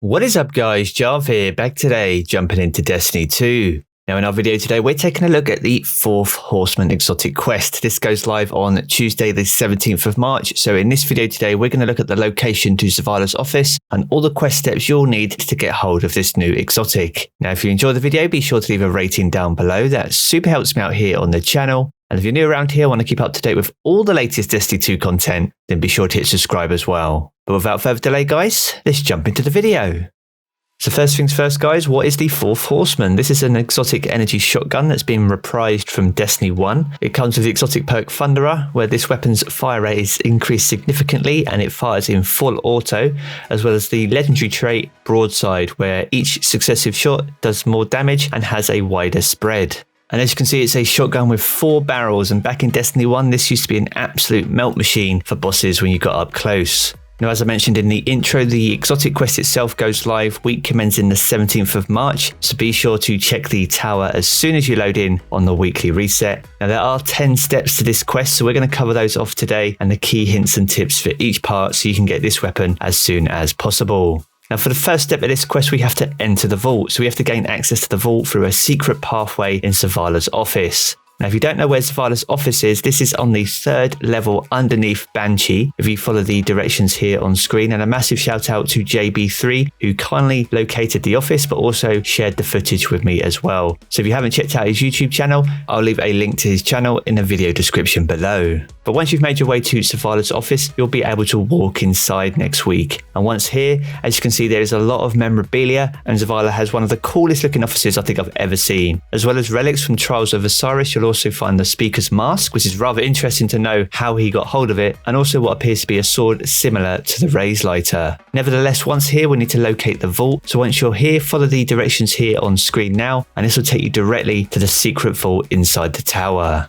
What is up guys, Jav here, back today, jumping into Destiny 2. Now in our video today, we're taking a look at the 4th Horseman exotic quest. This goes live on Tuesday the 17th of March. So in this video today, we're going to look at the location to Zavala's office and all the quest steps you'll need to get hold of this new exotic. Now if you enjoyed the video, be sure to leave a rating down below. That super helps me out here on the channel. And if you're new around here, want to keep up to date with all the latest Destiny 2 content, then be sure to hit subscribe as well. But without further delay guys, let's jump into the video. So first things first guys, what is the 4th Horseman? This is an exotic energy shotgun that's been reprised from Destiny 1. It comes with the exotic perk Thunderer, where this weapon's fire rate is increased significantly and it fires in full auto, as well as the legendary trait Broadside, where each successive shot does more damage and has a wider spread. And as you can see, it's a shotgun with 4 barrels, and back in Destiny 1, this used to be an absolute melt machine for bosses when you got up close. Now, as I mentioned in the intro, the exotic quest itself goes live week commencing the 17th of March, so be sure to check the tower as soon as you load in on the weekly reset. Now, there are 10 steps to this quest, so we're going to cover those off today and the key hints and tips for each part so you can get this weapon as soon as possible. Now for the first step of this quest, we have to enter the vault. So we have to gain access to the vault through a secret pathway in Zavala's office. Now if you don't know where Zavala's office is, this is on the 3rd level underneath Banshee, if you follow the directions here on screen. And a massive shout out to JB3 who kindly located the office but also shared the footage with me as well. So if you haven't checked out his YouTube channel, I'll leave a link to his channel in the video description below. But once you've made your way to Zavala's office, you'll be able to walk inside next week. And once here, as you can see, there is a lot of memorabilia, and Zavala has one of the coolest looking offices I think I've ever seen. As well as relics from Trials of Osiris, you'll also find the Speaker's Mask, which is rather interesting to know how he got hold of it, and also what appears to be a sword similar to the Ray's Lighter. Nevertheless, once here, we need to locate the vault. So once you're here, follow the directions here on screen now, and this will take you directly to the secret vault inside the tower.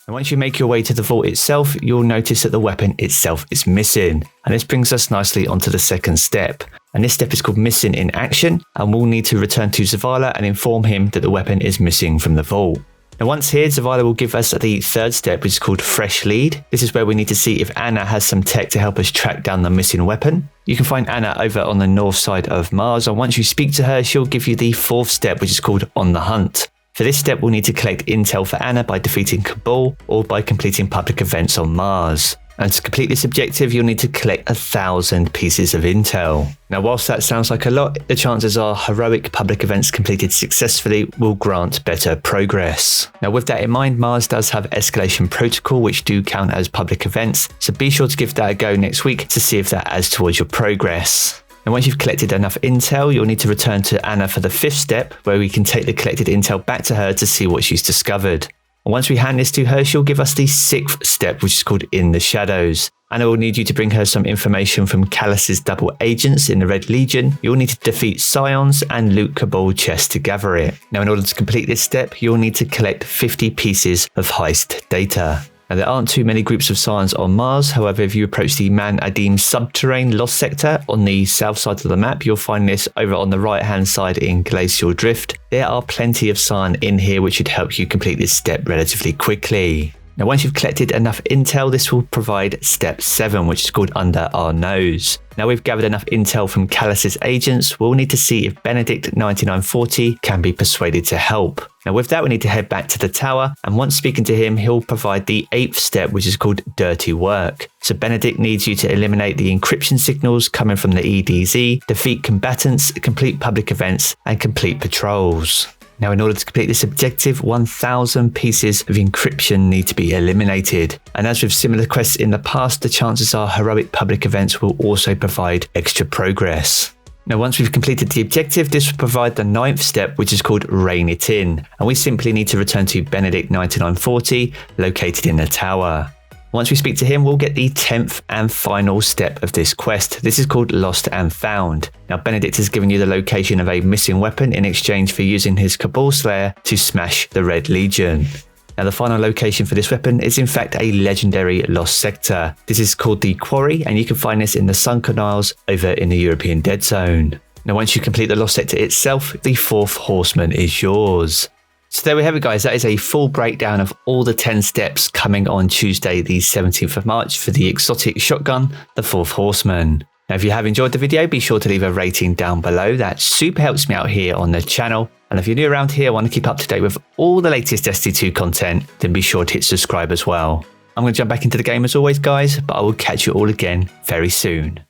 And once you make your way to the vault itself, you'll notice that the weapon itself is missing. And this brings us nicely onto the second step. And this step is called Missing in Action, and we'll need to return to Zavala and inform him that the weapon is missing from the vault. Now once here, Zavala will give us the 3rd step, which is called Fresh Lead. This is where we need to see if Anna has some tech to help us track down the missing weapon. You can find Anna over on the north side of Mars, and once you speak to her, she'll give you the 4th step, which is called On the Hunt. For this step, we'll need to collect intel for Anna by defeating Cabal or by completing public events on Mars. And to complete this objective, you'll need to collect 1,000 pieces of intel. Now, whilst that sounds like a lot, the chances are heroic public events completed successfully will grant better progress. Now, with that in mind, Mars does have escalation protocol, which do count as public events. So be sure to give that a go next week to see if that adds towards your progress. And once you've collected enough intel, you'll need to return to Anna for the 5th step, where we can take the collected intel back to her to see what she's discovered. And once we hand this to her, she'll give us the 6th step, which is called In the Shadows. Anna will need you to bring her some information from Callus's double agents in the Red Legion. You'll need to defeat Scions and loot Cabal chests to gather it. Now, in order to complete this step, you'll need to collect 50 pieces of heist data. Now, there aren't too many groups of Scions on Mars. However, if you approach the Man Adim subterranean lost sector on the south side of the map, you'll find this over on the right hand side in Glacial Drift. There are plenty of Scion in here which should help you complete this step relatively quickly. Now, once you've collected enough intel, this will provide step 7, which is called Under Our Nose. Now we've gathered enough intel from Callus's agents, we'll need to see if BENEDICT 9940 can be persuaded to help. Now with that, we need to head back to the tower, and once speaking to him, he'll provide the 8th step, which is called Dirty Work. So BENEDICT needs you to eliminate the encryption signals coming from the EDZ, defeat combatants, complete public events, and complete patrols. Now, in order to complete this objective, 1,000 pieces of encryption need to be eliminated. And as with similar quests in the past, the chances are heroic public events will also provide extra progress. Now, once we've completed the objective, this will provide the 9th step, which is called Rein It In. And we simply need to return to Benedict 9940, located in the tower. Once we speak to him, we'll get the 10th and final step of this quest. This is called Lost and Found. Now, Benedict has given you the location of a missing weapon in exchange for using his Cabal Slayer to smash the Red Legion. Now, the final location for this weapon is in fact a legendary lost sector. This is called the Quarry, and you can find this in the Sunken Isles over in the European Dead Zone. Now, once you complete the lost sector itself, the 4th Horseman is yours. So there we have it, guys. That is a full breakdown of all the 10 steps coming on Tuesday, the 17th of March for the exotic shotgun, the 4th Horseman. Now, if you have enjoyed the video, be sure to leave a rating down below. That super helps me out here on the channel. And if you're new around here, want to keep up to date with all the latest Destiny 2 content, then be sure to hit subscribe as well. I'm going to jump back into the game as always, guys, but I will catch you all again very soon.